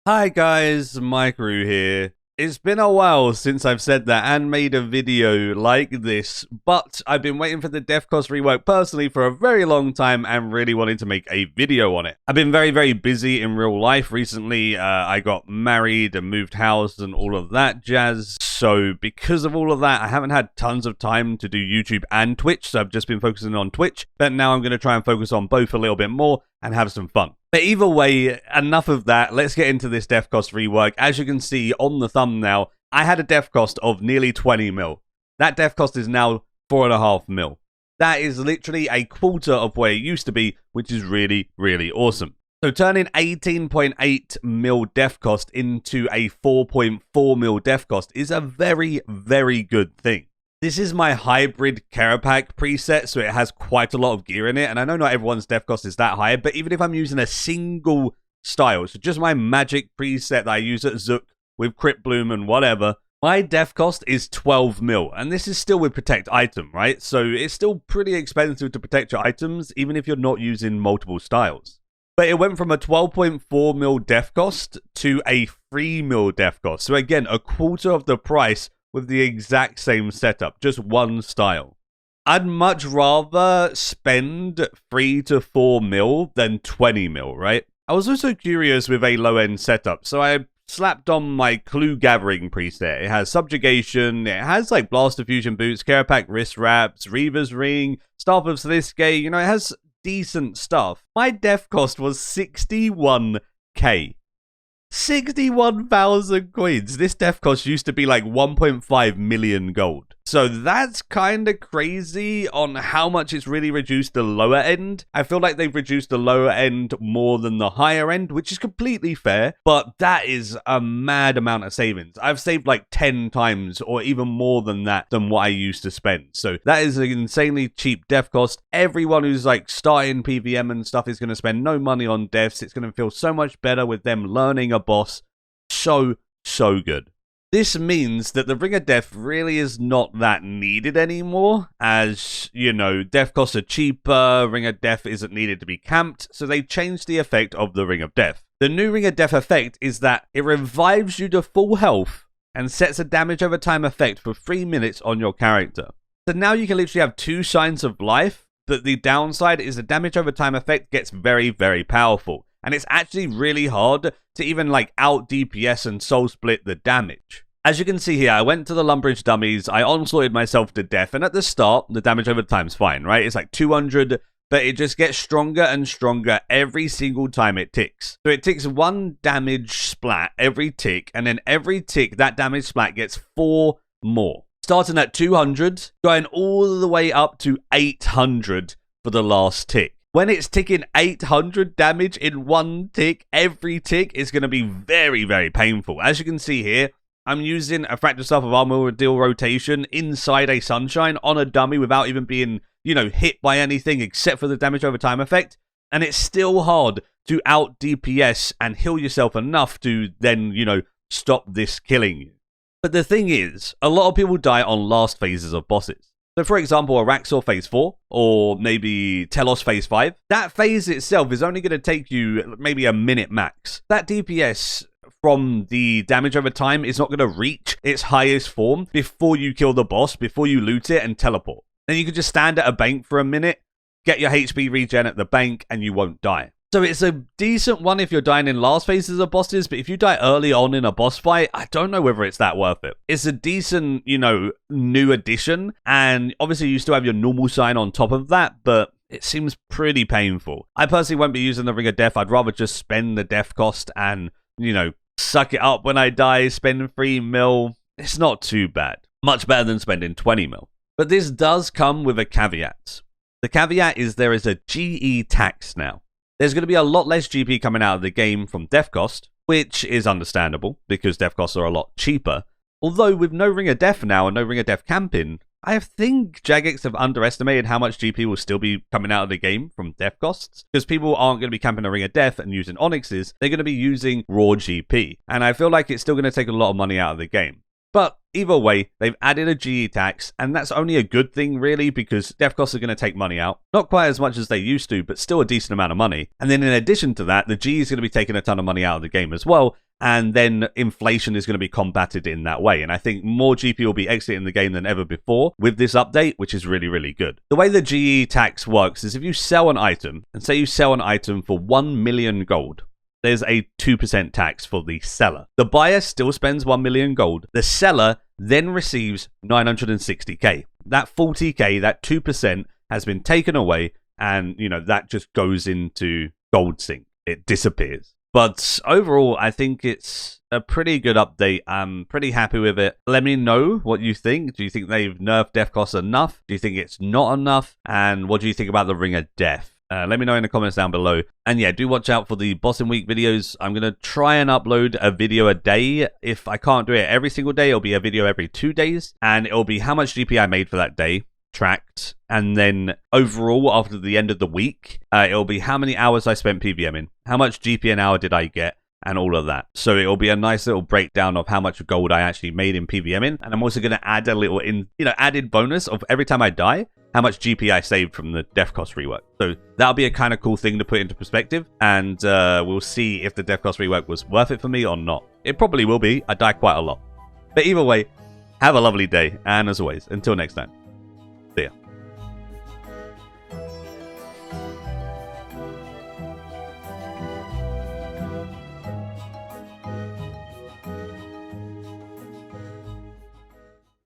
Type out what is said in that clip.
Hi guys, Maikeru here. It's been a while since I've said that and made a video like this, but I've been waiting for the DEATHCOST rework personally for a very long time and really wanted to make a video on it. I've been very busy in real life recently. I got married and moved house and all of that jazz. So because of all of that, I haven't had tons of time to do YouTube and Twitch, so I've just been focusing on Twitch. But now I'm going to try and focus on both a little bit more and have some fun. But either way, enough of that. Let's get into this DEATHCOST rework. As you can see on the thumbnail, I had a death cost of nearly 20 mil. That death cost is now 4.5 mil. That is literally a quarter of where it used to be, which is really awesome. So turning 18.8 mil death cost into a 4.4 mil death cost is a very good thing. This is my hybrid Kerapack preset, so it has quite a lot of gear in it, and I know not everyone's death cost is that high, but even if I'm using a single style, so just my magic preset that I use at Zook with Crypt Bloom and whatever, my death cost is 12 mil, and this is still with protect item, right? So it's still pretty expensive to protect your items, even if you're not using multiple styles. But it went from a 12.4 mil death cost to a 3 mil death cost, so again, a quarter of the price with the exact same setup, just one style. I'd much rather spend 3 to 4 mil than 20 mil, right? I was also curious with a low-end setup, so I slapped on my Clue Gathering preset. It has Subjugation, it has like Blaster Fusion Boots, Kerapack Wrist Wraps, Reaver's Ring, Staff of Sliske, you know, it has decent stuff. My death cost was 61k. 61,000 coins. This death cost used to be like 1.5 million gold. So that's kind of crazy on how much it's really reduced the lower end. I feel like they've reduced the lower end more than the higher end, which is completely fair, but that is a mad amount of savings. I've saved like 10 times or even more than that than what I used to spend. So that is an insanely cheap death cost. Everyone who's like starting PVM and stuff is going to spend no money on deaths. It's going to feel so much better with them learning a boss. So good. This means that the Ring of Death really is not that needed anymore, as, you know, death costs are cheaper, Ring of Death isn't needed to be camped, so they changed the effect of the Ring of Death. The new Ring of Death effect is that it revives you to full health and sets a damage over time effect for 3 minutes on your character. So now you can literally have 2 signs of life, but the downside is the damage over time effect gets very powerful. And it's actually really hard to even like out DPS and soul split the damage. As you can see here, I went to the Lumbridge dummies, I onslaughted myself to death, and at the start, the damage over time's fine, right? It's like 200, but it just gets stronger and stronger every single time it ticks. So it ticks 1 damage splat every tick, and then every tick, that damage splat gets 4 more. Starting at 200, going all the way up to 800 for the last tick. When it's ticking 800 damage in 1 tick, every tick is going to be very painful. As you can see here, I'm using a Fractal Staff of Armor Deal rotation inside a Sunshine on a dummy without even being, you know, hit by anything except for the damage over time effect. And it's still hard to out DPS and heal yourself enough to then, you know, stop this killing you. But the thing is, a lot of people die on last phases of bosses. So for example, Araxor phase 4, or maybe Telos phase 5, that phase itself is only going to take you maybe a minute max. That DPS from the damage over time is not going to reach its highest form before you kill the boss, before you loot it and teleport. Then you can just stand at a bank for a minute, get your HP regen at the bank, and you won't die. So it's a decent one if you're dying in last phases of bosses, but if you die early on in a boss fight, I don't know whether it's that worth it. It's a decent, you know, new addition, and obviously you still have your normal sign on top of that, but it seems pretty painful. I personally won't be using the Ring of Death. I'd rather just spend the death cost and, you know, suck it up when I die, spend 3 mil. It's not too bad. Much better than spending 20 mil. But this does come with a caveat. The caveat is there is a GE tax now. There's going to be a lot less GP coming out of the game from death cost, which is understandable because death costs are a lot cheaper. Although with no Ring of Death now and no Ring of Death camping, I think Jagex have underestimated how much GP will still be coming out of the game from death costs, because people aren't going to be camping a Ring of Death and using Onyxes, they're going to be using raw GP, and I feel like it's still going to take a lot of money out of the game. But either way, they've added a GE tax, and that's only a good thing, really, because death costs are going to take money out. Not quite as much as they used to, but still a decent amount of money. And then in addition to that, the GE is going to be taking a ton of money out of the game as well, and then inflation is going to be combated in that way. And I think more GP will be exiting the game than ever before with this update, which is really, really good. The way the GE tax works is if you sell an item, and say you sell an item for 1 million gold, there's a 2% tax for the seller. The buyer still spends 1 million gold. The seller then receives 960k. That 40k, that 2% has been taken away, and that just goes into gold sink. It disappears. But overall, I think it's a pretty good update. I'm pretty happy with it. Let me know what you think. Do you think they've nerfed death costs enough? Do you think it's not enough? And what do you think about the Ring of Death? Let me know in the comments down below. And yeah, do watch out for the Bossing Week videos. I'm going to try and upload a video a day. If I can't do it every single day, it'll be a video every 2 days. And it'll be how much GP I made for that day, tracked. And then overall, after the end of the week, it'll be how many hours I spent PVMing, how much GP an hour did I get, and all of that. So it'll be a nice little breakdown of how much gold I actually made in PVMing. And I'm also going to add a little added bonus of every time I die, how much GP I saved from the death cost rework. So that'll be a kind of cool thing to put into perspective. And we'll see if the death cost rework was worth it for me or not. It probably will be. I die quite a lot. But either way, have a lovely day. And as always, until next time.